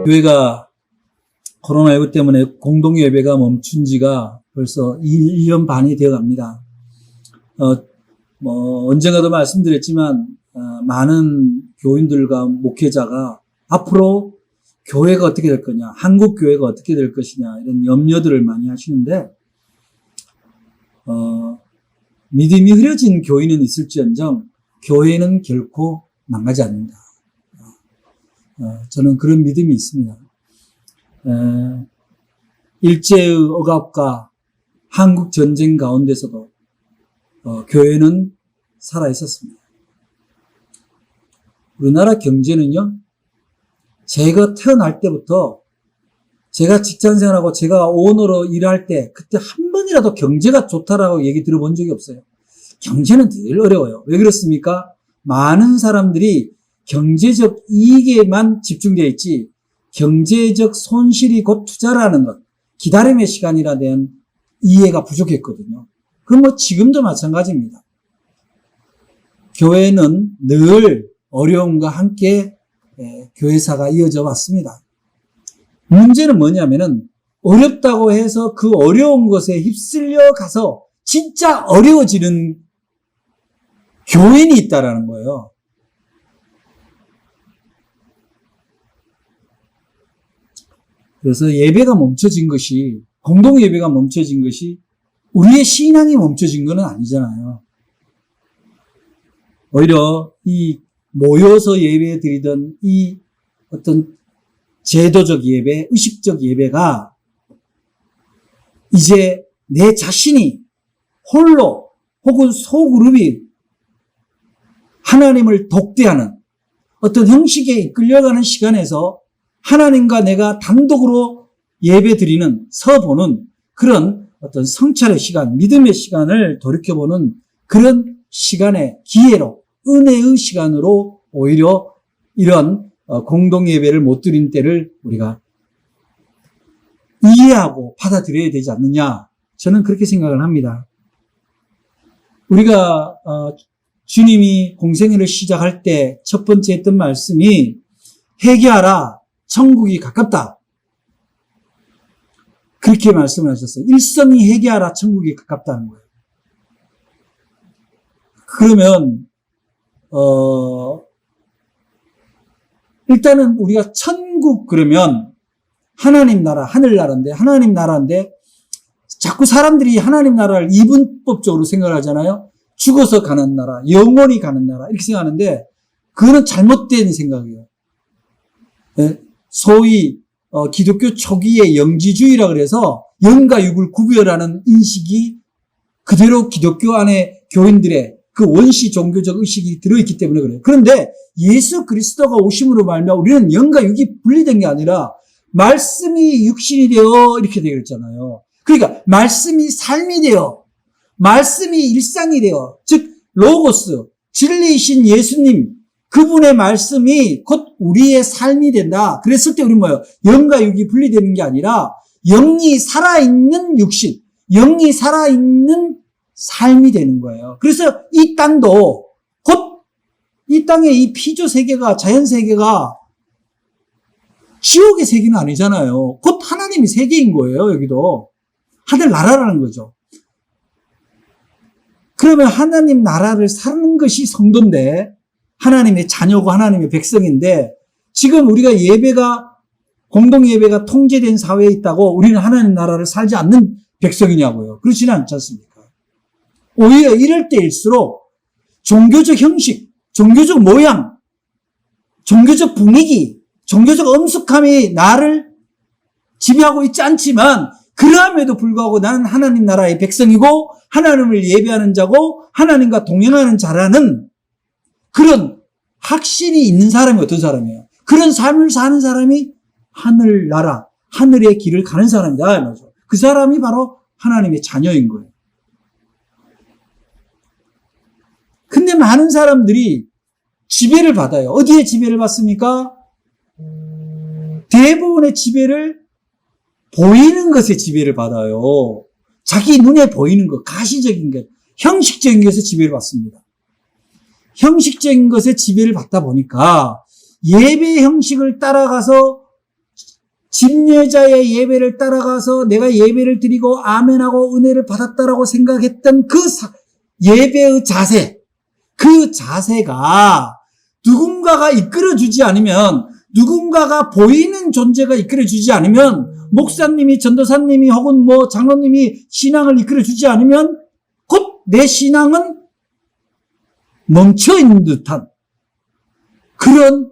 교회가 코로나19 때문에 공동 예배가 멈춘 지가 벌써 1년 반이 되어 갑니다. 언젠가도 말씀드렸지만, 많은 교인들과 목회자가 앞으로 교회가 어떻게 될 거냐, 한국 교회가 어떻게 될 것이냐, 이런 염려들을 많이 하시는데, 믿음이 흐려진 교인은 있을지언정, 교회는 결코 망하지 않는다. 저는 그런 믿음이 있습니다. 일제의 억압과 한국 전쟁 가운데서도 교회는 살아 있었습니다. 우리나라 경제는요, 제가 태어날 때부터 제가 직장생활하고 제가 오너로 일할 때 그때 한 번이라도 경제가 좋다라고 얘기 들어본 적이 없어요. 경제는 늘 어려워요. 왜 그렇습니까? 많은 사람들이 경제적 이익에만 집중되어 있지 경제적 손실이 곧 투자라는 것, 기다림의 시간이라 대한 이해가 부족했거든요. 그건 지금도 마찬가지입니다. 교회는 늘 어려움과 함께 교회사가 이어져 왔습니다. 문제는 뭐냐면은 어렵다고 해서 그 어려운 것에 휩쓸려 가서 진짜 어려워지는 교인이 있다라는 거예요. 그래서 예배가 멈춰진 것이, 공동 예배가 멈춰진 것이 우리의 신앙이 멈춰진 건 아니잖아요. 오히려 이 모여서 예배 드리던 이 어떤 제도적 예배, 의식적 예배가 이제 내 자신이 홀로 혹은 소그룹이 하나님을 독대하는 어떤 형식에 이끌려가는 시간에서 하나님과 내가 단독으로 예배 드리는, 서보는 그런 어떤 성찰의 시간, 믿음의 시간을 돌이켜보는 그런 시간의 기회로, 은혜의 시간으로 오히려 이런 공동 예배를 못 드린 때를 우리가 이해하고 받아들여야 되지 않느냐, 저는 그렇게 생각을 합니다. 우리가 주님이 공생애를 시작할 때 첫 번째 했던 말씀이 회개하라, 천국이 가깝다, 그렇게 말씀을 하셨어요. 일성이 회개하라, 천국이 가깝다는 거예요. 그러면 일단은 우리가 천국 그러면 하나님 나라, 하늘나라인데, 하나님 나라인데 자꾸 사람들이 하나님 나라를 이분법적으로 생각을 하잖아요. 죽어서 가는 나라, 영원히 가는 나라, 이렇게 생각하는데 그거는 잘못된 생각이에요. 소위 기독교 초기의 영지주의라 그래서 영과 육을 구별하는 인식이 그대로 기독교 안에 교인들의 그 원시 종교적 의식이 들어있기 때문에 그래요. 그런데 예수 그리스도가 오심으로 말미암아 우리는 영과 육이 분리된 게 아니라 말씀이 육신이 되어 이렇게 되어 있잖아요. 그러니까 말씀이 삶이 되어, 말씀이 일상이 되어, 즉 로고스, 진리이신 예수님, 그분의 말씀이 곧 우리의 삶이 된다. 그랬을 때 우리는 뭐예요? 영과 육이 분리되는 게 아니라 영이 살아있는 육신, 영이 살아있는 삶이 되는 거예요. 그래서 이 땅도 곧 이 땅의 이 피조 세계가, 자연 세계가 지옥의 세계는 아니잖아요. 곧 하나님의 세계인 거예요. 여기도 하늘 나라라는 거죠. 그러면 하나님 나라를 사는 것이 성도인데, 하나님의 자녀고 하나님의 백성인데, 지금 우리가 예배가, 공동 예배가 통제된 사회에 있다고 우리는 하나님 나라를 살지 않는 백성이냐고요. 그렇지는 않지 않습니까? 오히려 이럴 때일수록 종교적 형식, 종교적 모양, 종교적 분위기, 종교적 엄숙함이 나를 지배하고 있지 않지만, 그럼에도 불구하고 나는 하나님 나라의 백성이고 하나님을 예배하는 자고 하나님과 동행하는 자라는 그런 확신이 있는 사람이 어떤 사람이에요? 그런 삶을 사는 사람이 하늘나라, 하늘의 길을 가는 사람이다. 그 사람이 바로 하나님의 자녀인 거예요. 근데 많은 사람들이 지배를 받아요. 어디에 지배를 받습니까? 대부분의 지배를 보이는 것에 지배를 받아요. 자기 눈에 보이는 것, 가시적인 것, 형식적인 것에 지배를 받습니다. 형식적인 것에 지배를 받다 보니까 예배 형식을 따라가서 집례자의 예배를 따라가서 내가 예배를 드리고 아멘하고 은혜를 받았다라고 생각했던 그 예배의 자세, 그 자세가 누군가가 이끌어주지 않으면, 누군가가 보이는 존재가 이끌어주지 않으면, 목사님이, 전도사님이 혹은 장로님이 신앙을 이끌어주지 않으면 곧 내 신앙은 멈춰있는 듯한 그런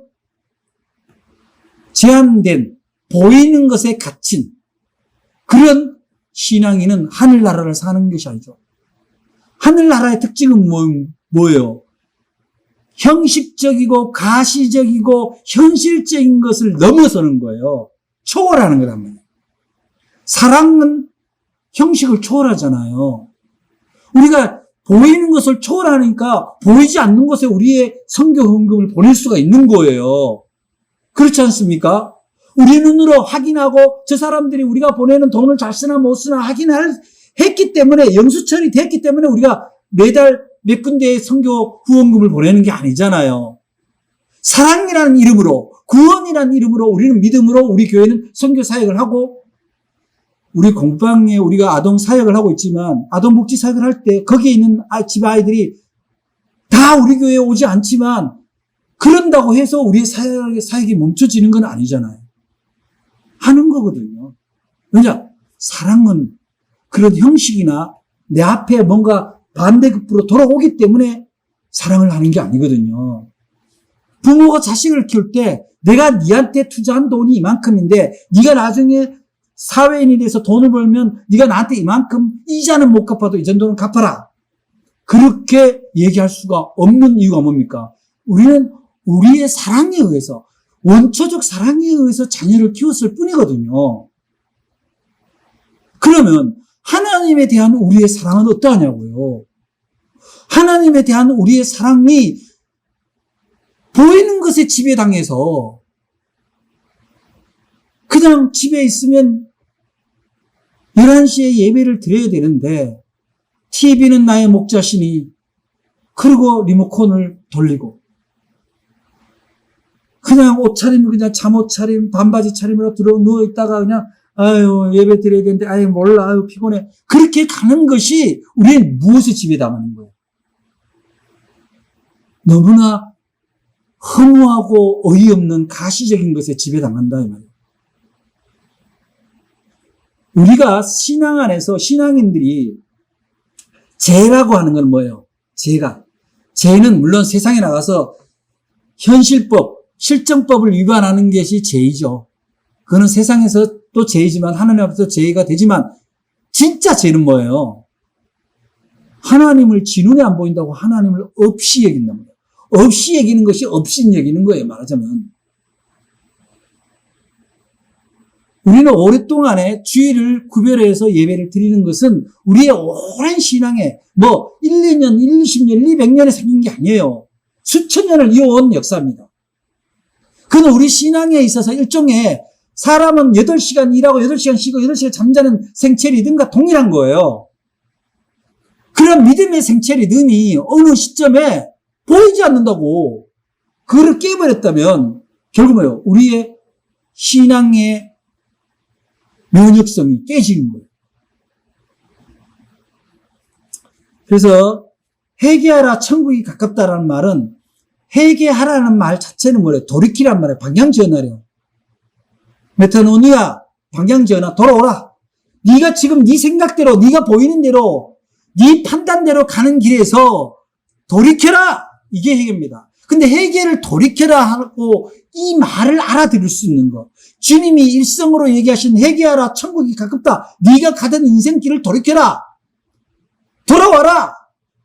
제한된 보이는 것에 갇힌 그런 신앙인은 하늘나라를 사는 것이 아니죠. 하늘나라의 특징은 뭐예요? 형식적이고 가시적이고 현실적인 것을 넘어서는 거예요. 초월하는 거란 말이에요. 사랑은 형식을 초월하잖아요. 우리가 보이는 것을 초월하니까 보이지 않는 곳에 우리의 선교 헌금을 보낼 수가 있는 거예요. 그렇지 않습니까? 우리 눈으로 확인하고 저 사람들이 우리가 보내는 돈을 잘 쓰나 못 쓰나 했기 때문에, 영수처리 됐기 때문에 우리가 매달 몇 군데의 선교 후원금을 보내는 게 아니잖아요. 사랑이라는 이름으로, 구원이라는 이름으로 우리는 믿음으로 우리 교회는 선교 사역을 하고, 우리 공방에 우리가 아동 사역을 하고 있지만, 아동 복지 사역을 할 때 거기에 있는 집 아이들이 다 우리 교회에 오지 않지만, 그런다고 해서 우리의 사역이 멈춰지는 건 아니잖아요. 하는 거거든요. 왜냐? 사랑은 그런 형식이나 내 앞에 뭔가 반대급부로 돌아오기 때문에 사랑을 하는 게 아니거든요. 부모가 자식을 키울 때 내가 니한테 투자한 돈이 이만큼인데 네가 나중에 사회인이 돼서 돈을 벌면 네가 나한테 이만큼 이자는 못 갚아도 이 정도는 갚아라. 그렇게 얘기할 수가 없는 이유가 뭡니까? 우리는 우리의 사랑에 의해서, 원초적 사랑에 의해서 자녀를 키웠을 뿐이거든요. 그러면 하나님에 대한 우리의 사랑은 어떠하냐고요? 하나님에 대한 우리의 사랑이 보이는 것에 지배당해서 그냥 집에 있으면 11시에 예배를 드려야 되는데 TV는 나의 목자시니 그리고 리모컨을 돌리고 그냥 옷차림, 그냥 잠옷 차림, 반바지 차림으로 누워있다가 그냥 아유, 예배 드려야 되는데, 아유, 몰라, 아유, 피곤해. 그렇게 가는 것이 우리는 무엇에 지배당하는 거예요? 너무나 허무하고 어이없는 가시적인 것에 지배당한다, 이 말이에요. 우리가 신앙 안에서 신앙인들이 죄라고 하는 건 뭐예요? 죄는 물론 세상에 나가서 현실법, 실정법을 위반하는 것이 죄이죠. 그거는 세상에서 또 죄이지만 하나님 앞에서 죄가 되지만 진짜 죄는 뭐예요? 하나님을 지 눈에 안 보인다고 하나님을 없이 여긴단 말이에요. 없이 여기는 것이 없인 여기는 거예요, 말하자면. 우리는 오랫동안에 주일을 구별해서 예배를 드리는 것은 우리의 오랜 신앙에 1, 2년, 1, 20년, 1, 200년에 생긴 게 아니에요. 수천 년을 이어온 역사입니다. 그건 우리 신앙에 있어서 일종의 사람은 8시간 일하고 8시간 쉬고 8시간 잠자는 생체 리듬과 동일한 거예요. 그런 믿음의 생체 리듬이 어느 시점에 보이지 않는다고 그거를 깨버렸다면 결국 뭐예요? 우리의 신앙의 면역성이 깨지는 거예요. 그래서 회개하라 천국이 가깝다라는 말은 회개하라는 말 자체는 뭐래요? 돌이키란 말이에요. 방향 전환이에요. 메타노니아, 방향 전환, 돌아오라. 네가 지금 네 생각대로, 네가 보이는 대로, 네 판단대로 가는 길에서 돌이켜라. 이게 회개입니다. 근데 회개를 돌이켜라 하고 이 말을 알아들을 수 있는 거. 주님이 일성으로 얘기하신 회개하라, 천국이 가깝다. 네가 가던 인생길을 돌이켜라. 돌아와라.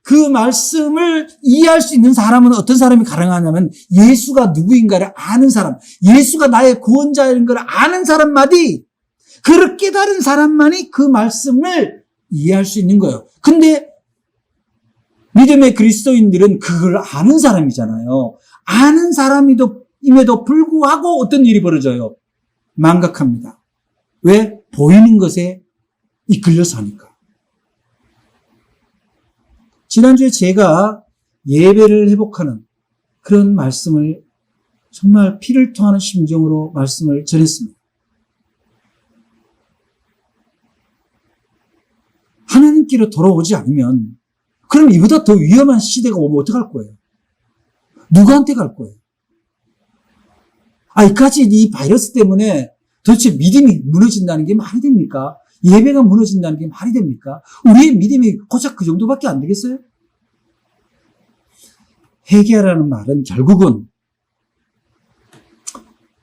그 말씀을 이해할 수 있는 사람은 어떤 사람이 가능하냐면 예수가 누구인가를 아는 사람, 예수가 나의 구원자인 걸 아는 사람만이, 그를 깨달은 사람만이 그 말씀을 이해할 수 있는 거예요. 근데 믿음의 그리스도인들은 그걸 아는 사람이잖아요. 아는 사람임에도 불구하고 어떤 일이 벌어져요? 망각합니다. 왜? 보이는 것에 이끌려서 하니까. 지난주에 제가 예배를 회복하는 그런 말씀을 정말 피를 토하는 심정으로 말씀을 전했습니다. 하나님께로 돌아오지 않으면 그럼 이보다 더 위험한 시대가 오면 어떡할 거예요? 누구한테 갈 거예요? 이까지 이 바이러스 때문에 도대체 믿음이 무너진다는 게 말이 됩니까? 예배가 무너진다는 게 말이 됩니까? 우리의 믿음이 고작 그 정도밖에 안 되겠어요? 회개하라는 말은 결국은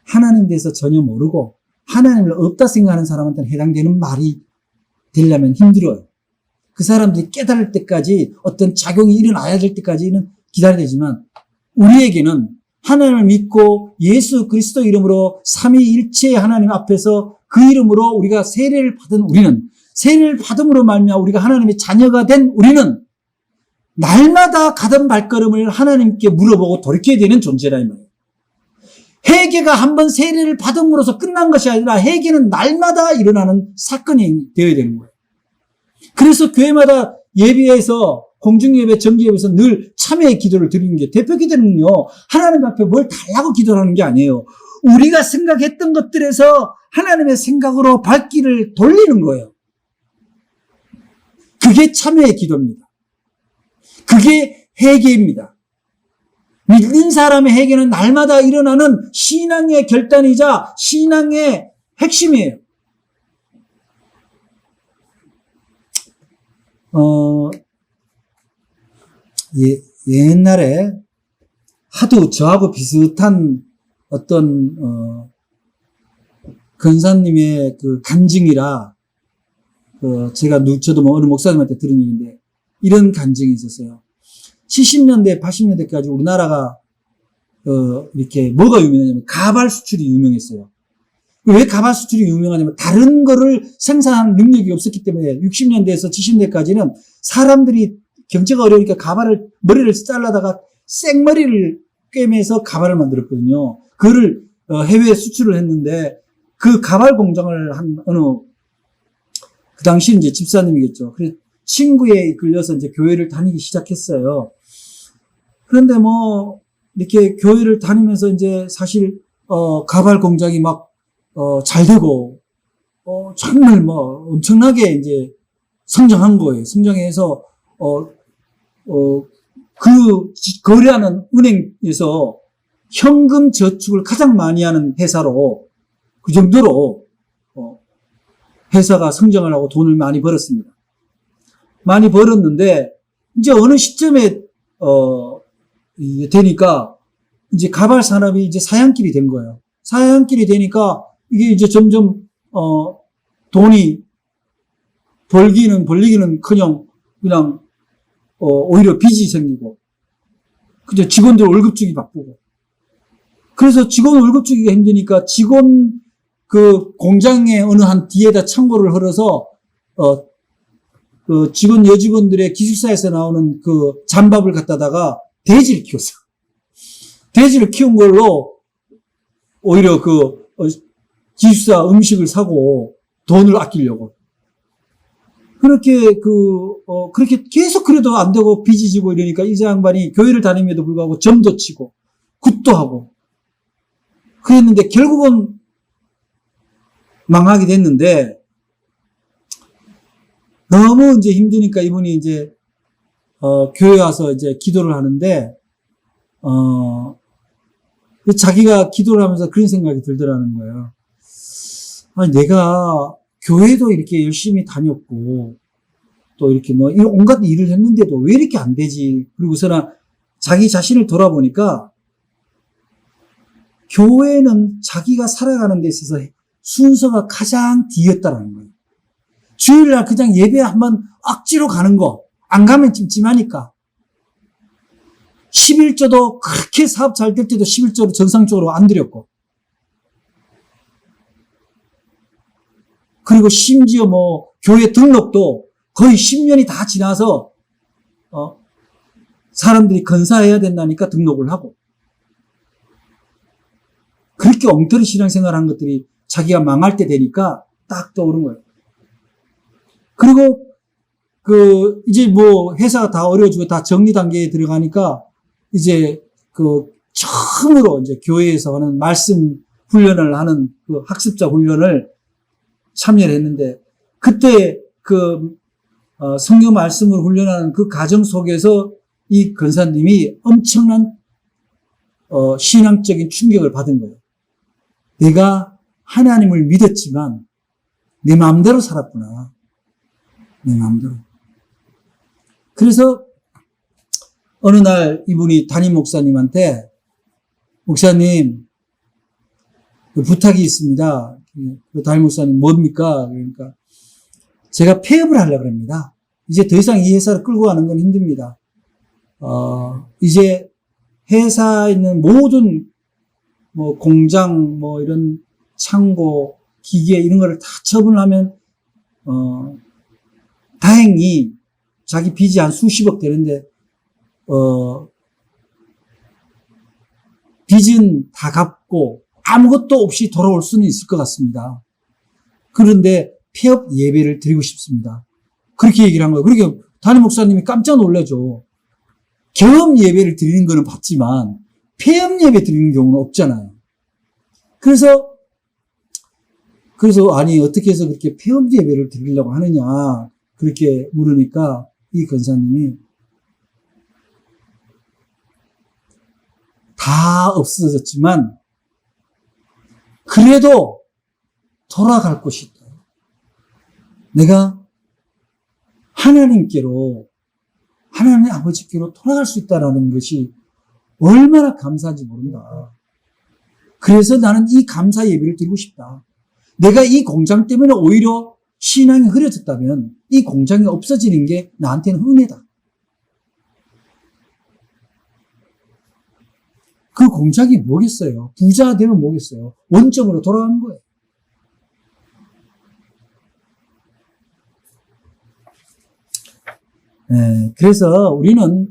하나님에 대해서 전혀 모르고 하나님을 없다 생각하는 사람한테는 해당되는 말이 되려면 힘들어요. 그 사람들이 깨달을 때까지 어떤 작용이 일어나야 될 때까지는 기다려야 되지만 우리에게는 하나님을 믿고 예수 그리스도 이름으로 삼위일체 하나님 앞에서 그 이름으로 우리가 세례를 받은 우리는, 세례를 받음으로 말미암아 우리가 하나님의 자녀가 된 우리는 날마다 가던 발걸음을 하나님께 물어보고 돌이켜야 되는 존재라 이 말이에요. 회개가 한번 세례를 받음으로써 끝난 것이 아니라 회개는 날마다 일어나는 사건이 되어야 되는 거예요. 그래서 교회마다 예배에서 공중예배, 정기예배에서 늘 참회의 기도를 드리는 게 대표 기도는요. 하나님 앞에 뭘 달라고 기도하는 게 아니에요. 우리가 생각했던 것들에서 하나님의 생각으로 발길을 돌리는 거예요. 그게 참회의 기도입니다. 그게 회개입니다. 믿는 사람의 회개는 날마다 일어나는 신앙의 결단이자 신앙의 핵심이에요. 옛날에 하도 저하고 비슷한 어떤 권사님의 그 간증이라 저도 뭐 어느 목사님한테 들은 얘기인데 이런 간증이 있었어요. 70년대, 80년대까지 우리나라가 이렇게 뭐가 유명하냐면 가발 수출이 유명했어요. 왜 가발 수출이 유명하냐면 다른 거를 생산하는 능력이 없었기 때문에 60년대에서 70년대까지는 사람들이 경제가 어려우니까 머리를 잘라다가 생머리를 꿰매서 가발을 만들었거든요. 그거를 해외에 수출을 했는데 그 가발 공장을 한 그 당시 이제 집사님이겠죠. 그래서 친구에 이끌려서 이제 교회를 다니기 시작했어요. 그런데 뭐 이렇게 교회를 다니면서 이제 사실 가발 공장이 막 잘 되고 정말 뭐 엄청나게 이제 성장한 거예요. 성장해서 그 거래하는 은행에서 현금 저축을 가장 많이 하는 회사로 그 정도로 회사가 성장을 하고 돈을 많이 벌었습니다. 많이 벌었는데 이제 어느 시점에 되니까 이제 가발 산업이 이제 사양길이 된 거예요. 사양길이 되니까 이게 이제 점점 돈이 벌기는커녕 그냥 오히려 빚이 생기고 그저 직원들 월급 주기 바쁘고 그래서 직원 월급 주기가 힘드니까 직원 그 공장의 어느 한 뒤에다 창고를 헐어서 그 직원 여직원들의 기숙사에서 나오는 그 잠밥을 갖다다가 돼지를 키웠어. 돼지를 키운 걸로 오히려 그 기숙사 음식을 사고 돈을 아끼려고. 그렇게 계속 그래도 안 되고 빚이 지고 이러니까 이 양반이 교회를 다님에도 불구하고 점도 치고 굿도 하고 그랬는데 결국은 망하게 됐는데 너무 이제 힘드니까 이분이 이제 교회 와서 이제 기도를 하는데 자기가 기도를 하면서 그런 생각이 들더라는 거예요. 아니 내가 교회도 이렇게 열심히 다녔고 또 이렇게 뭐 온갖 일을 했는데도 왜 이렇게 안 되지? 그리고서는 자기 자신을 돌아보니까 교회는 자기가 살아가는 데 있어서 순서가 가장 뒤였다라는 거예요. 주일날 그냥 예배 한번 억지로 가는 거, 안 가면 찜찜하니까. 11조도 그렇게 사업 잘 될 때도 11조로 정상적으로 안 드렸고. 그리고 심지어 뭐 교회 등록도 거의 10년이 다 지나서 사람들이 건사해야 된다니까 등록을 하고. 그렇게 엉터리 신앙생활 한 것들이 자기가 망할 때 되니까 딱 떠오른 거예요. 그리고 이제 뭐 회사가 다 어려워지고 다 정리 단계에 들어가니까 이제 처음으로 이제 교회에서 하는 말씀 훈련을 하는 학습자 훈련을 참여를 했는데 그때 성경 말씀을 훈련하는 그 과정 속에서 이 권사님이 엄청난 신앙적인 충격을 받은 거예요. 내가 하나님을 믿었지만 내 마음대로 살았구나. 내 마음대로. 그래서 어느 날 이분이 담임 목사님한테 목사님 부탁이 있습니다. 담임 목사님 뭡니까? 그러니까 제가 폐업을 하려고 합니다. 이제 더 이상 이 회사를 끌고 가는 건 힘듭니다. 이제 회사에 있는 모든 뭐 공장 뭐 이런 창고 기계 이런 거를 다 처분하면 다행히 자기 빚이 한 수십억 되는데 빚은 다 갚고 아무것도 없이 돌아올 수는 있을 것 같습니다. 그런데 폐업 예배를 드리고 싶습니다. 그렇게 얘기를 한 거예요. 그러니까 담임 목사님이 깜짝 놀라죠. 개업 예배를 드리는 거는 봤지만 폐업 예배 드리는 경우는 없잖아요. 그래서 아니 어떻게 해서 그렇게 폐업 예배를 드리려고 하느냐 그렇게 물으니까 이 권사님이 다 없어졌지만 그래도 돌아갈 곳이 있다. 내가 하나님께로 하나님 아버지께로 돌아갈 수 있다는 것이 얼마나 감사한지 모른다. 그래서 나는 이 감사 예배를 드리고 싶다. 내가 이 공장 때문에 오히려 신앙이 흐려졌다면 이 공장이 없어지는 게 나한테는 은혜다. 그 공장이 뭐겠어요? 부자 되면 뭐겠어요? 원점으로 돌아가는 거예요. 그래서 우리는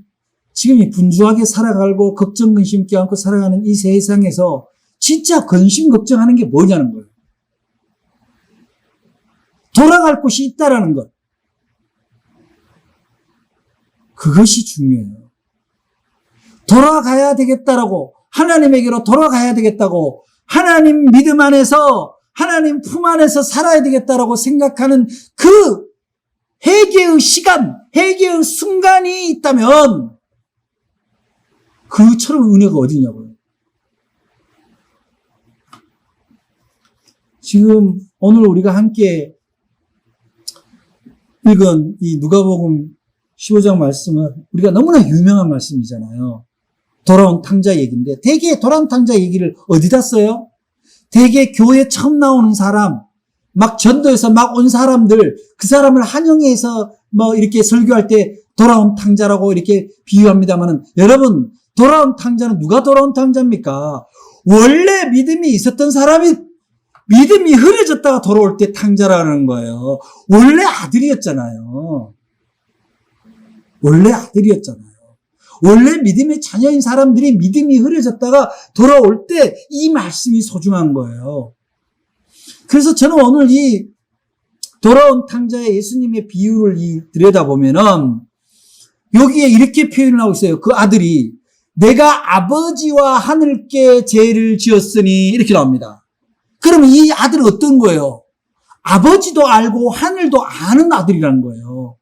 지금 이 분주하게 살아가고 걱정, 근심 껴안고 살아가는 이 세상에서 진짜 근심, 걱정하는 게 뭐냐는 거예요. 돌아갈 곳이 있다라는 것. 그것이 중요해요. 돌아가야 되겠다라고, 하나님에게로 돌아가야 되겠다고, 하나님 믿음 안에서, 하나님 품 안에서 살아야 되겠다라고 생각하는 그 회개의 시간, 회개의 순간이 있다면 그처럼 은혜가 어디냐고요. 지금 오늘 우리가 함께 읽은 이 누가복음 15장 말씀은 우리가 너무나 유명한 말씀이잖아요. 돌아온 탕자 얘기인데 대개 돌아온 탕자 얘기를 어디다 써요? 대개 교회 처음 나오는 사람, 막 전도에서 막 온 사람들, 그 사람을 환영해서 뭐 이렇게 설교할 때 돌아온 탕자라고 이렇게 비유합니다만은 여러분, 돌아온 탕자는 누가 돌아온 탕자입니까? 원래 믿음이 있었던 사람이 믿음이 흐려졌다가 돌아올 때 탕자라는 거예요. 원래 아들이었잖아요. 원래 아들이었잖아요. 원래 믿음의 자녀인 사람들이 믿음이 흐려졌다가 돌아올 때 이 말씀이 소중한 거예요. 그래서 저는 오늘 이 돌아온 탕자의 예수님의 비유를 들여다보면은 여기에 이렇게 표현을 하고 있어요. 그 아들이 내가 아버지와 하늘께 죄를 지었으니 이렇게 나옵니다. 그러면 이 아들은 어떤 거예요? 아버지도 알고 하늘도 아는 아들이라는 거예요.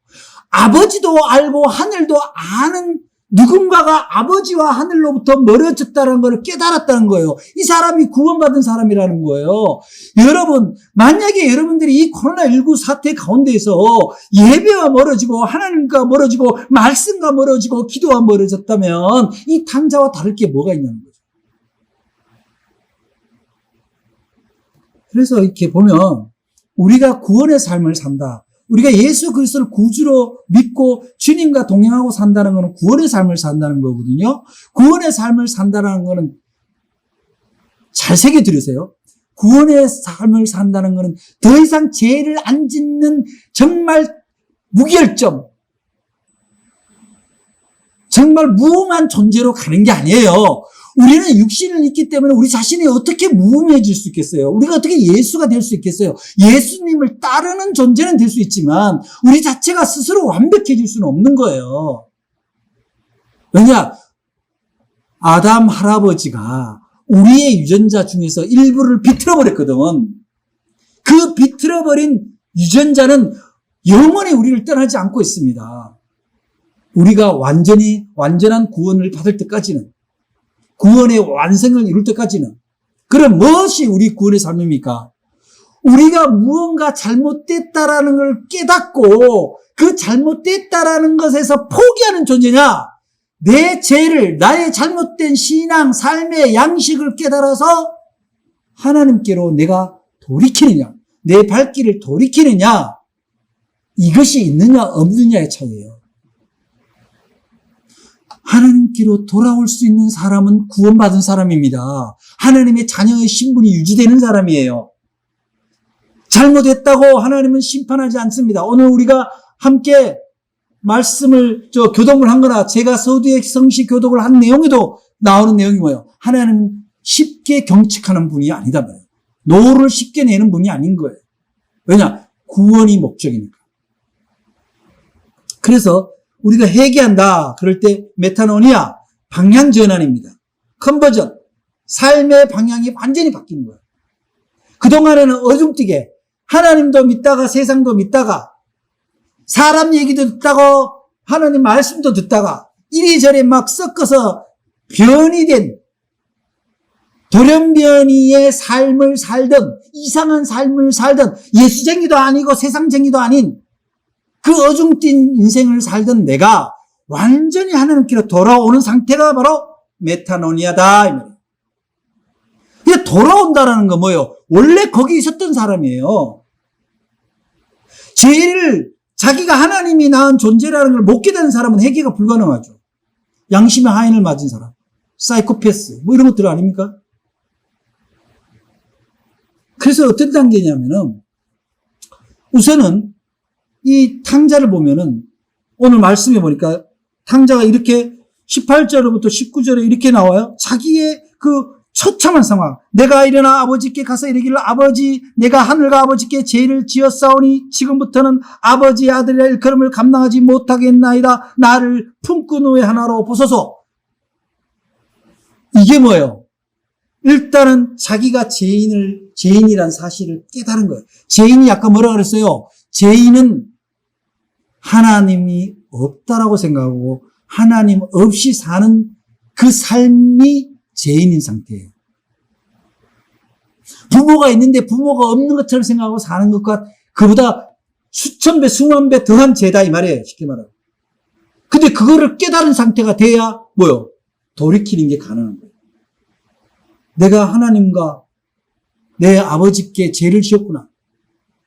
아버지도 알고 하늘도 아는 누군가가 아버지와 하늘로부터 멀어졌다는 걸 깨달았다는 거예요. 이 사람이 구원받은 사람이라는 거예요. 여러분, 만약에 여러분들이 이 코로나19 사태 가운데에서 예배와 멀어지고 하나님과 멀어지고 말씀과 멀어지고 기도와 멀어졌다면 이 탕자와 다를 게 뭐가 있냐는 거죠. 그래서 이렇게 보면 우리가 구원의 삶을 산다. 우리가 예수 그리스도를 구주로 믿고 주님과 동행하고 산다는 것은 구원의 삶을 산다는 거거든요. 구원의 삶을 산다는 것은 잘 새겨 들으세요. 구원의 삶을 산다는 것은 더 이상 죄를 안 짓는 정말 무결점, 정말 무음한 존재로 가는 게 아니에요. 우리는 육신을 입기 때문에 우리 자신이 어떻게 무음해질 수 있겠어요? 우리가 어떻게 예수가 될 수 있겠어요? 예수님을 따르는 존재는 될 수 있지만 우리 자체가 스스로 완벽해질 수는 없는 거예요. 왜냐? 아담 할아버지가 우리의 유전자 중에서 일부를 비틀어버렸거든. 그 비틀어버린 유전자는 영원히 우리를 떠나지 않고 있습니다. 우리가 완전한 구원을 받을 때까지는, 구원의 완성을 이룰 때까지는. 그럼 무엇이 우리 구원의 삶입니까? 우리가 무언가 잘못됐다라는 걸 깨닫고 그 잘못됐다라는 것에서 포기하는 존재냐, 내 죄를, 나의 잘못된 신앙, 삶의 양식을 깨달아서 하나님께로 내가 돌이키느냐, 내 발길을 돌이키느냐, 이것이 있느냐 없느냐의 차이예요. 하나님께로 돌아올 수 있는 사람은 구원받은 사람입니다. 하나님의 자녀의 신분이 유지되는 사람이에요. 잘못했다고 하나님은 심판하지 않습니다. 오늘 우리가 함께 말씀을 교독을 한 거나 제가 서두에 성시 교독을 한 내용에도 나오는 내용이 뭐예요? 하나님은 쉽게 경책하는 분이 아니다 말이에요. 노를 쉽게 내는 분이 아닌 거예요. 왜냐? 구원이 목적이니까. 그래서 우리가 회개한다 그럴 때 메타노니아, 방향 전환입니다. 컨버전, 삶의 방향이 완전히 바뀌는 거예요. 그동안에는 어중뛰게 하나님도 믿다가 세상도 믿다가 사람 얘기도 듣다가 하나님 말씀도 듣다가 이리저리 막 섞어서 변이 된 돌연변이의 삶을 살던, 이상한 삶을 살던, 예수쟁이도 아니고 세상쟁이도 아닌 그 어중뛴 인생을 살던 내가 완전히 하나님께로 돌아오는 상태가 바로 메타노니아다. 이게 돌아온다라는 건 뭐예요? 원래 거기 있었던 사람이에요. 죄를 자기가 하나님이 낳은 존재라는 걸 못 깨닫는 사람은 회개가 불가능하죠. 양심의 하인을 맞은 사람, 사이코패스, 뭐 이런 것들 아닙니까? 그래서 어떤 단계냐면은 우선은 이 탕자를 보면은 오늘 말씀해 보니까 탕자가 이렇게 18절부터 19절에 이렇게 나와요. 자기의 그 처참한 상황. 내가 일어나 아버지께 가서 이르기를 아버지 내가 하늘과 아버지께 죄를 지었사오니 지금부터는 아버지의 아들의 일컬음을 감당하지 못하겠나이다. 나를 품꾼 후에 하나로 보소서. 이게 뭐예요? 일단은 자기가 죄인이란 사실을 깨달은 거예요. 죄인이 아까 뭐라 그랬어요? 죄인은 하나님이 없다라고 생각하고 하나님 없이 사는 그 삶이 죄인인 상태예요. 부모가 있는데 부모가 없는 것처럼 생각하고 사는 것과 그보다 수천 배, 수만 배 더한 죄다 이 말이에요. 쉽게 말하면. 근데 그거를 깨달은 상태가 돼야 뭐요? 돌이키는 게 가능한 거예요. 내가 하나님과 내 아버지께 죄를 지었구나.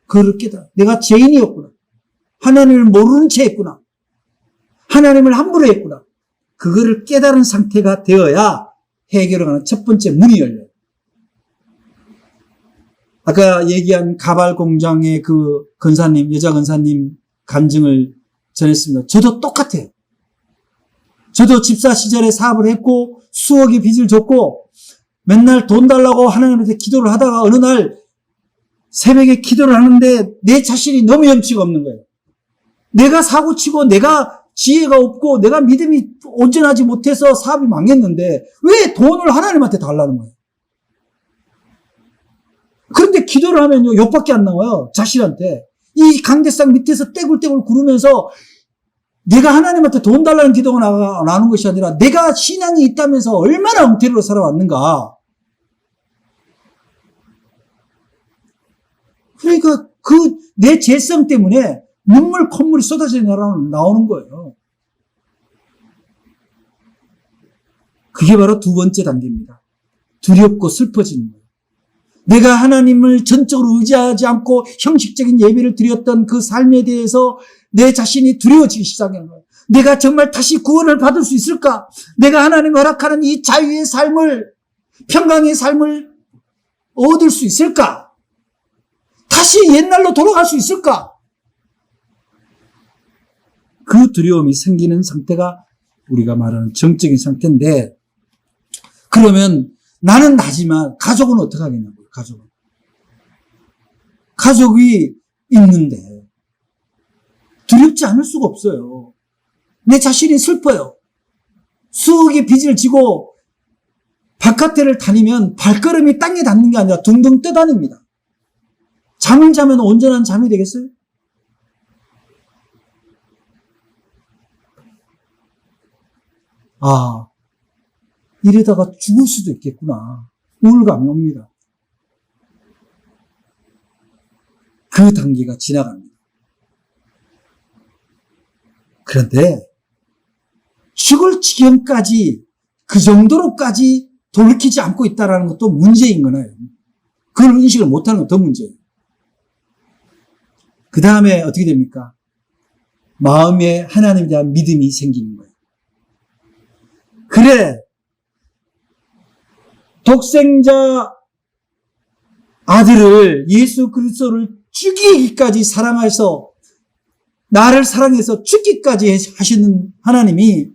그거를 깨달아. 내가 죄인이었구나. 하나님을 모르는 채 했구나. 하나님을 함부로 했구나. 그거를 깨달은 상태가 되어야 해결을 가는 첫 번째 문이 열려요. 아까 얘기한 가발 공장의 그 근사님, 여자 근사님 간증을 전했습니다. 저도 똑같아요. 저도 집사 시절에 사업을 했고 수억의 빚을 졌고 맨날 돈 달라고 하나님한테 기도를 하다가 어느 날 새벽에 기도를 하는데 내 자신이 너무 염치가 없는 거예요. 내가 사고치고 내가 지혜가 없고 내가 믿음이 온전하지 못해서 사업이 망했는데 왜 돈을 하나님한테 달라는 거예요? 그런데 기도를 하면요 욕밖에 안 나와요. 자신한테. 이 강대상 밑에서 떼굴떼굴 구르면서 내가 하나님한테 돈 달라는 기도가 나오는 것이 아니라 내가 신앙이 있다면서 얼마나 엉터리로 살아왔는가. 그러니까 그 내 죄성 때문에 눈물 콧물이 쏟아져 나오는 거예요. 그게 바로 두 번째 단계입니다. 두렵고 슬퍼지는 거예요. 내가 하나님을 전적으로 의지하지 않고 형식적인 예배를 드렸던 그 삶에 대해서 내 자신이 두려워지기 시작하는 거예요. 내가 정말 다시 구원을 받을 수 있을까? 내가 하나님이 허락하는 이 자유의 삶을, 평강의 삶을 얻을 수 있을까? 다시 옛날로 돌아갈 수 있을까? 그 두려움이 생기는 상태가 우리가 말하는 정적인 상태인데, 그러면 나는 나지만 가족은 어떻게 하겠냐고요, 가족은. 가족이 있는데 두렵지 않을 수가 없어요. 내 자신이 슬퍼요. 수억의 빚을 지고 바깥에를 다니면 발걸음이 땅에 닿는 게 아니라 둥둥 떠다닙니다. 잠을 자면 온전한 잠이 되겠어요? 아, 이러다가 죽을 수도 있겠구나. 우울감이 옵니다. 그 단계가 지나갑니다. 그런데 죽을 지경까지 그 정도로까지 돌이키지 않고 있다는 것도 문제인 거네요. 그걸 인식을 못하는 건 더 문제예요. 그 다음에 어떻게 됩니까? 마음에 하나님에 대한 믿음이 생기는 거예요. 그래, 독생자 아들을 예수 그리스도를 죽이기까지 사랑해서 나를 사랑해서 죽기까지 하시는 하나님이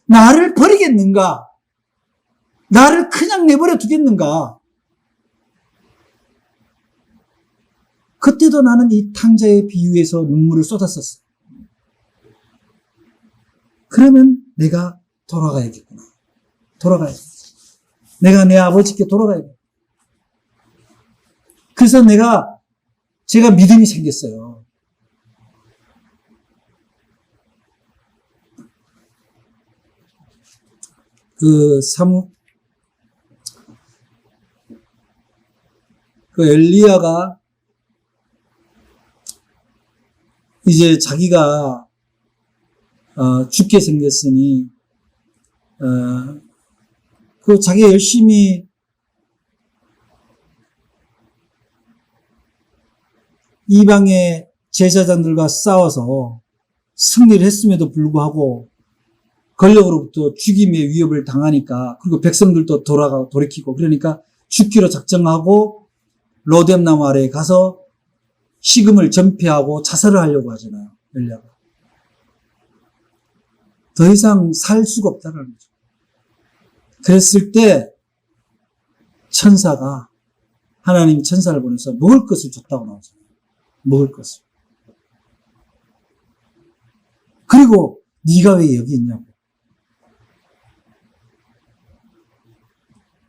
나를 버리겠는가? 나를 그냥 내버려 두겠는가? 그때도 나는 이 탕자의 비유에서 눈물을 쏟았었어요. 그러면 내가 돌아가야겠구나. 돌아가야겠구나. 내가 내 아버지께 돌아가야겠구나. 그래서 제가 믿음이 생겼어요. 엘리야가 이제 자기가 죽게 생겼으니 자기가 열심히 이방의 제사장들과 싸워서 승리를 했음에도 불구하고 권력으로부터 죽임의 위협을 당하니까, 그리고 백성들도 돌이키고, 그러니까 죽기로 작정하고 로뎀나무 아래에 가서 식음을 전폐하고 자살을 하려고 하잖아요, 엘리야가. 더 이상 살 수가 없다는 거죠. 그랬을 때 하나님 천사를 보내서 먹을 것을 줬다고 나오잖아요. 먹을 것을. 그리고 네가 왜 여기 있냐고.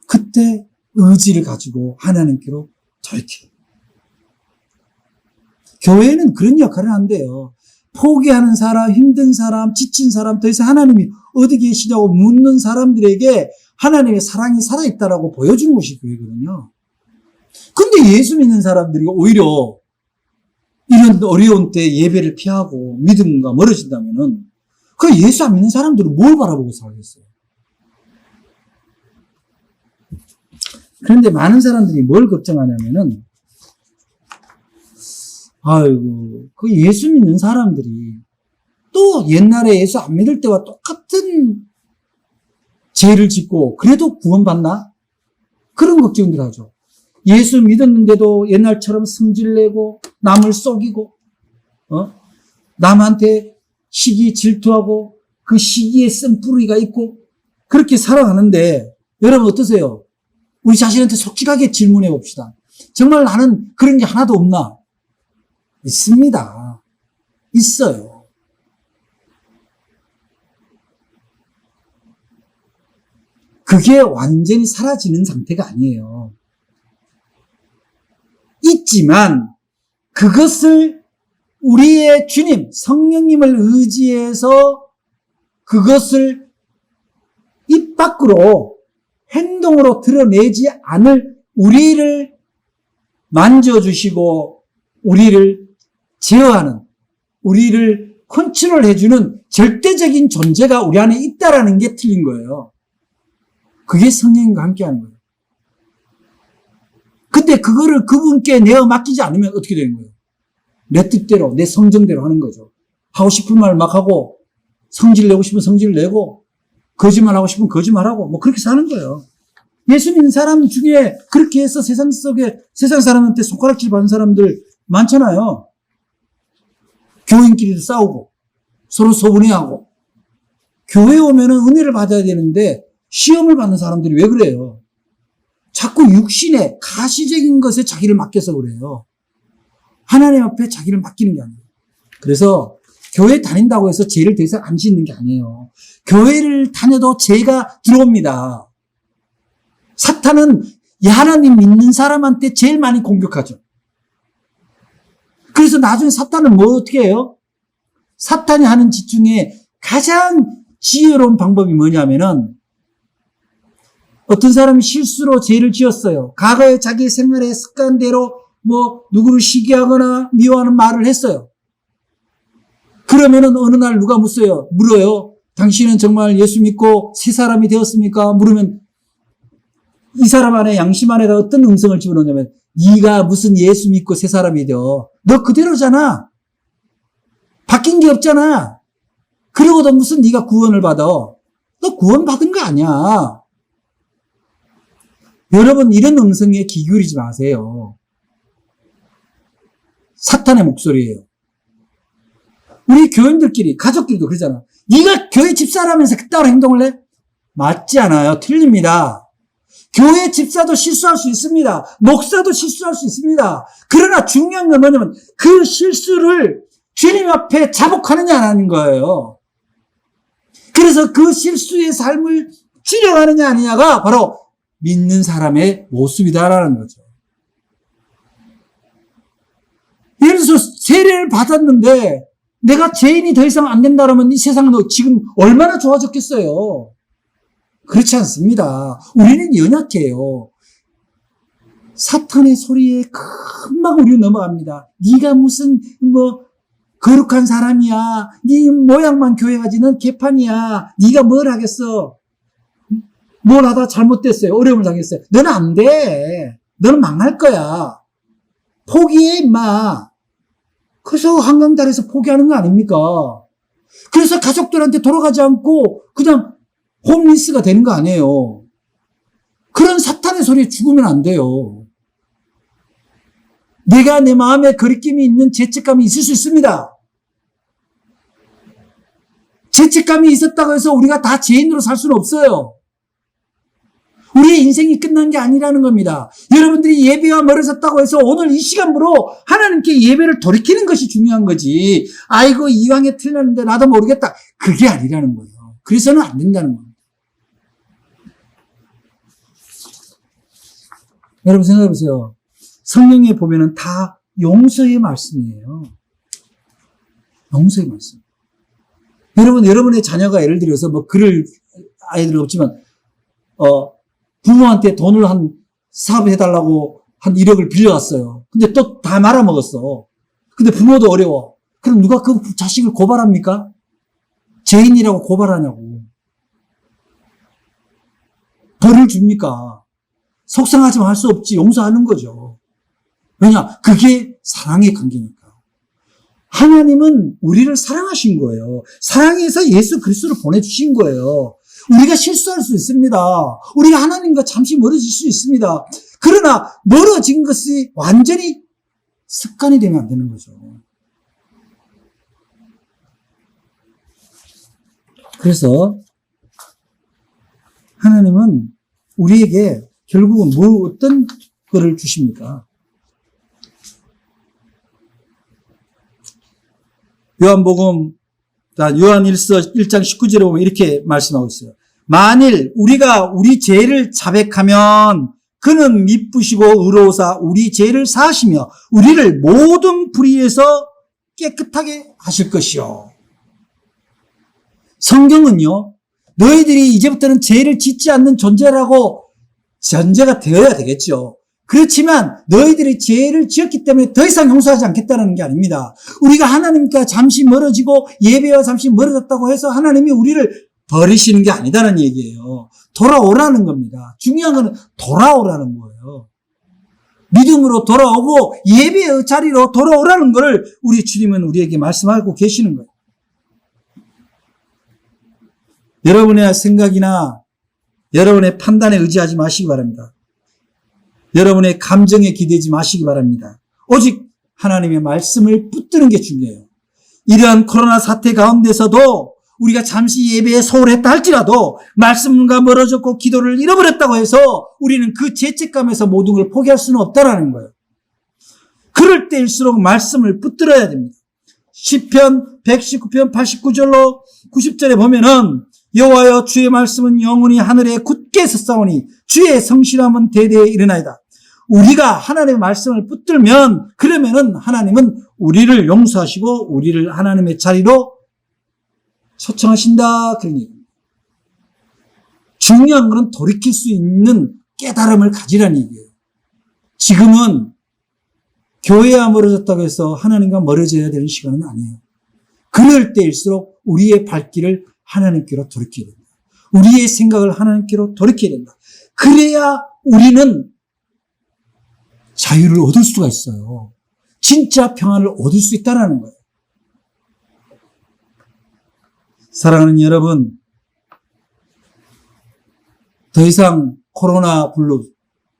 그때 의지를 가지고 하나님께로 돌이켜요. 교회는 그런 역할을 한대요. 포기하는 사람, 힘든 사람, 지친 사람, 더 이상 하나님이 어디 계시냐고 묻는 사람들에게 하나님의 사랑이 살아있다라고 보여주는 것이 교회거든요. 근데 예수 믿는 사람들이 오히려 이런 어려운 때 예배를 피하고 믿음과 멀어진다면은 그 예수 안 믿는 사람들은 뭘 바라보고 살겠어요? 그런데 많은 사람들이 뭘 걱정하냐면은, 아이고, 그 예수 믿는 사람들이 또 옛날에 예수 안 믿을 때와 똑같은 죄를 짓고 그래도 구원받나? 그런 걱정들 하죠. 예수 믿었는데도 옛날처럼 성질내고 남을 속이고 남한테 시기 질투하고 그 시기에 쓴뿌리가 있고 그렇게 살아가는데, 여러분 어떠세요? 우리 자신한테 솔직하게 질문해 봅시다. 정말 나는 그런 게 하나도 없나? 있습니다. 있어요. 그게 완전히 사라지는 상태가 아니에요. 있지만 그것을 우리의 주님, 성령님을 의지해서 그것을 입 밖으로 행동으로 드러내지 않을 우리를 만져주시고 우리를 제어하는, 우리를 컨트롤해주는 절대적인 존재가 우리 안에 있다라는 게 틀린 거예요. 그게 성령님과 함께하는 거예요. 근데 그거를 그분께 내어 맡기지 않으면 어떻게 되는 거예요? 내 뜻대로, 내 성정대로 하는 거죠. 하고 싶은 말 막 하고, 성질 내고 싶으면 성질 내고, 거짓말 하고 싶으면 거짓말하고, 뭐 그렇게 사는 거예요. 예수 믿는 사람 중에 그렇게 해서 세상 속에, 세상 사람한테 손가락질 받는 사람들 많잖아요. 교인끼리도 싸우고, 서로 소분해하고. 교회 오면은 은혜를 받아야 되는데, 시험을 받는 사람들이 왜 그래요? 자꾸 육신의 가시적인 것에 자기를 맡겨서 그래요. 하나님 앞에 자기를 맡기는 게 아니에요. 그래서 교회 다닌다고 해서 죄를 더 이상 안 짓는 게 아니에요. 교회를 다녀도 죄가 들어옵니다. 사탄은 하나님 믿는 사람한테 제일 많이 공격하죠. 그래서 나중에 사탄은 뭐 어떻게 해요? 사탄이 하는 짓 중에 가장 지혜로운 방법이 뭐냐면은 어떤 사람이 실수로 죄를 지었어요. 과거에 자기 생활의 습관대로 누구를 시기하거나 미워하는 말을 했어요. 그러면은 어느 날 누가 물어요. 당신은 정말 예수 믿고 새 사람이 되었습니까? 물으면 이 사람 안에 양심 안에다 어떤 음성을 집어넣냐면 네가 무슨 예수 믿고 새 사람이 되어. 너 그대로잖아. 바뀐 게 없잖아. 그러고도 무슨 네가 구원을 받아. 너 구원 받은 거 아니야. 여러분 이런 음성에 귀 기울이지 마세요. 사탄의 목소리예요. 우리 교인들끼리 가족들도 그러잖아. 네가 교회 집사라면서 그따위로 행동을 해? 맞지 않아요. 틀립니다. 교회 집사도 실수할 수 있습니다. 목사도 실수할 수 있습니다. 그러나 중요한 건 뭐냐면 그 실수를 주님 앞에 자복하느냐 안 하는 거예요. 그래서 그 실수의 삶을 줄여가느냐 아니냐가 바로 믿는 사람의 모습이다라는 거죠. 예를 들어서 세례를 받았는데 내가 죄인이 더 이상 안 된다라면 이 세상은 지금 얼마나 좋아졌겠어요. 그렇지 않습니다. 우리는 연약해요. 사탄의 소리에 금방 우리는 넘어갑니다. 네가 무슨 거룩한 사람이야. 네 모양만 교회 가지. 넌 개판이야. 네가 뭘 하겠어. 뭘 하다 잘못됐어요. 어려움을 당했어요. 너는 안 돼. 너는 망할 거야. 포기해 임마. 그래서 한강다리에서 포기하는 거 아닙니까? 그래서 가족들한테 돌아가지 않고 그냥 홈리스가 되는 거 아니에요. 그런 사탄의 소리에 죽으면 안 돼요. 내가 내 마음에 거리낌이 있는 죄책감이 있을 수 있습니다. 죄책감이 있었다고 해서 우리가 다 죄인으로 살 수는 없어요. 우리의 인생이 끝난 게 아니라는 겁니다. 여러분들이 예배와 멀어졌다고 해서 오늘 이 시간부로 하나님께 예배를 돌이키는 것이 중요한 거지. 아이고 이왕에 틀렸는데 나도 모르겠다. 그게 아니라는 거예요. 그래서는 안 된다는 겁니다. 여러분 생각해 보세요. 성경에 보면은 다 용서의 말씀이에요. 용서의 말씀. 여러분의 자녀가 예를 들어서 그럴 아이들은 없지만, 부모한테 돈을 사업해달라고 한 1억을 빌려갔어요. 근데 또 다 말아먹었어. 근데 부모도 어려워. 그럼 누가 그 자식을 고발합니까? 죄인이라고 고발하냐고. 벌을 줍니까? 속상하지만 할 수 없지. 용서하는 거죠. 왜냐? 그게 사랑의 관계니까. 하나님은 우리를 사랑하신 거예요. 사랑해서 예수 그리스도를 보내주신 거예요. 우리가 실수할 수 있습니다. 우리가 하나님과 잠시 멀어질 수 있습니다. 그러나 멀어진 것이 완전히 습관이 되면 안 되는 거죠. 그래서 하나님은 우리에게 결국은 어떤 거를 주십니까? 요한복음, 요한 1장 19절에 보면 이렇게 말씀하고 있어요. 만일 우리가 우리 죄를 자백하면 그는 미쁘시고 의로우사 우리 죄를 사하시며 우리를 모든 불의에서 깨끗하게 하실 것이요. 성경은요, 너희들이 이제부터는 죄를 짓지 않는 존재라고 전제가 되어야 되겠죠. 그렇지만 너희들이 죄를 지었기 때문에 더 이상 용서하지 않겠다는 게 아닙니다. 우리가 하나님과 잠시 멀어지고 예배와 잠시 멀어졌다고 해서 하나님이 우리를 버리시는 게 아니다는 얘기예요. 돌아오라는 겁니다. 중요한 건 돌아오라는 거예요. 믿음으로 돌아오고 예배의 자리로 돌아오라는 걸 우리 주님은 우리에게 말씀하고 계시는 거예요. 여러분의 생각이나 여러분의 판단에 의지하지 마시기 바랍니다. 여러분의 감정에 기대지 마시기 바랍니다. 오직 하나님의 말씀을 붙드는 게 중요해요. 이러한 코로나 사태 가운데서도 우리가 잠시 예배에 소홀했다 할지라도 말씀과 멀어졌고 기도를 잃어버렸다고 해서 우리는 그 죄책감에서 모든 걸 포기할 수는 없다라는 거예요. 그럴 때일수록 말씀을 붙들어야 됩니다. 시편 119편 89절로 90절에 보면은 여호와여 주의 말씀은 영원히 하늘에 굳게 섰사오니 주의 성실함은 대대에 일어나이다. 우리가 하나님의 말씀을 붙들면 그러면은 하나님은 우리를 용서하시고 우리를 하나님의 자리로 초청하신다. 그런 얘기입니다. 중요한 것은 돌이킬 수 있는 깨달음을 가지라는 얘기예요. 지금은 교회와 멀어졌다고 해서 하나님과 멀어져야 되는 시간은 아니에요. 그럴 때일수록 우리의 발길을 하나님께로 돌이켜야 된다. 우리의 생각을 하나님께로 돌이켜야 된다. 그래야 우리는 자유를 얻을 수가 있어요. 진짜 평안을 얻을 수 있다는 거예요. 사랑하는 여러분, 더 이상 코로나 블루,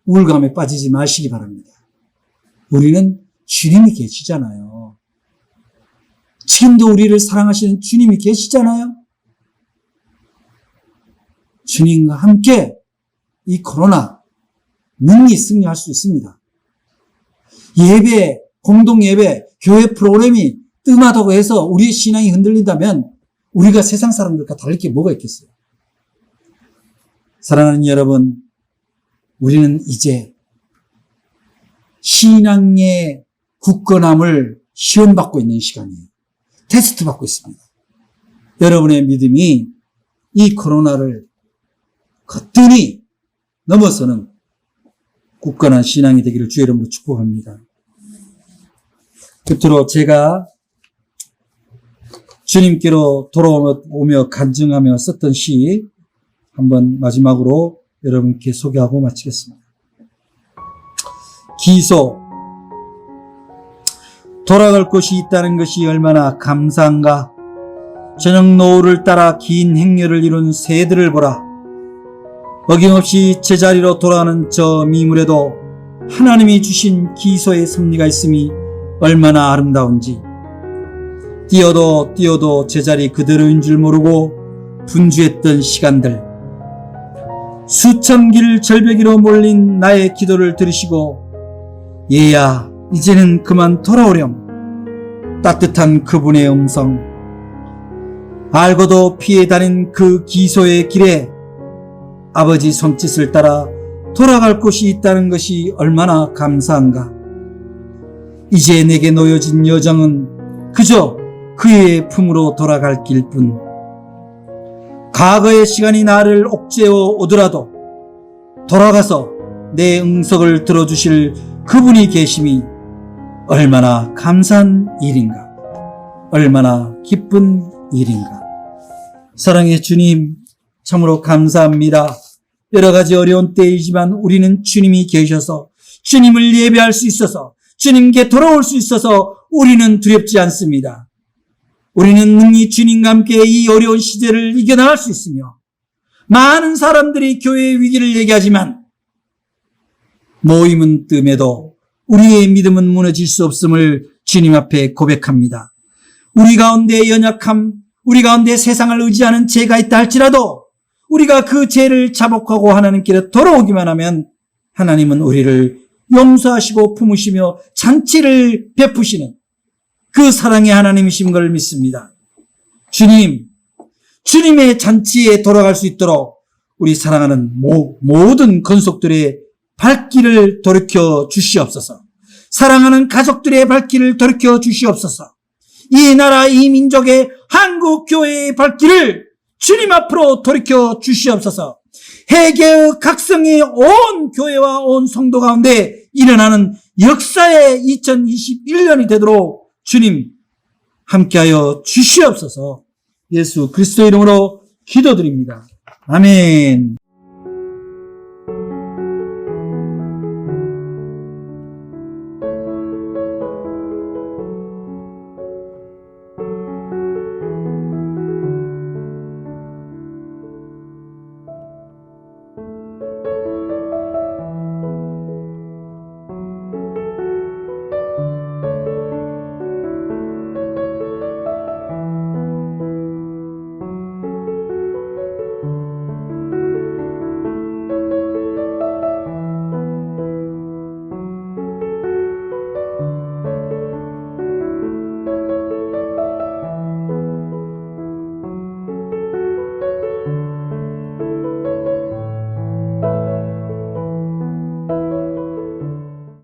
우울감에 빠지지 마시기 바랍니다. 우리는 주님이 계시잖아요. 지금도 우리를 사랑하시는 주님이 계시잖아요. 주님과 함께 이 코로나 능히 승리할 수 있습니다. 예배, 공동예배, 교회 프로그램이 뜸하다고 해서 우리의 신앙이 흔들린다면 우리가 세상 사람들과 다를 게 뭐가 있겠어요? 사랑하는 여러분, 우리는 이제 신앙의 굳건함을 시험받고 있는 시간이에요. 테스트 받고 있습니다. 여러분의 믿음이 이 코로나를 거뜬히 넘어서는 굳건한 신앙이 되기를 주의 이름으로 축복합니다. 끝으로 제가 주님께로 돌아오며 간증하며 썼던 시 한번 마지막으로 여러분께 소개하고 마치겠습니다. 기소. 돌아갈 곳이 있다는 것이 얼마나 감사한가. 저녁 노을을 따라 긴 행렬을 이룬 새들을 보라. 어김없이 제자리로 돌아가는 저 미물에도 하나님이 주신 기소의 섭리가 있음이 얼마나 아름다운지. 뛰어도 제자리 그대로인 줄 모르고 분주했던 시간들. 수천 길 절벽으로 몰린 나의 기도를 들으시고 얘야 이제는 그만 돌아오렴. 따뜻한 그분의 음성. 알고도 피해 다닌 그 기소의 길에 아버지 손짓을 따라 돌아갈 곳이 있다는 것이 얼마나 감사한가. 이제 내게 놓여진 여정은 그저 그의 품으로 돌아갈 길뿐. 과거의 시간이 나를 옥죄어 오더라도 돌아가서 내 응석을 들어주실 그분이 계심이 얼마나 감사한 일인가. 얼마나 기쁜 일인가. 사랑의 주님, 참으로 감사합니다. 여러 가지 어려운 때이지만 우리는 주님이 계셔서 주님을 예배할 수 있어서 주님께 돌아올 수 있어서 우리는 두렵지 않습니다. 우리는 능히 주님과 함께 이 어려운 시대를 이겨나갈 수 있으며 많은 사람들이 교회의 위기를 얘기하지만 모임은 뜸해도 우리의 믿음은 무너질 수 없음을 주님 앞에 고백합니다. 우리 가운데 연약함, 우리 가운데 세상을 의지하는 죄가 있다 할지라도 우리가 그 죄를 자복하고 하나님께로 돌아오기만 하면 하나님은 우리를 용서하시고 품으시며 잔치를 베푸시는 그 사랑의 하나님이신 걸 믿습니다. 주님, 주님의 잔치에 돌아갈 수 있도록 우리 사랑하는 모든 건속들의 발길을 돌이켜 주시옵소서. 사랑하는 가족들의 발길을 돌이켜 주시옵소서. 이 나라, 이 민족의 한국 교회의 발길을 주님 앞으로 돌이켜 주시옵소서. 세계의 각성이 온 교회와 온 성도 가운데 일어나는 역사의 2021년이 되도록 주님 함께하여 주시옵소서. 예수 그리스도 이름으로 기도드립니다. 아멘.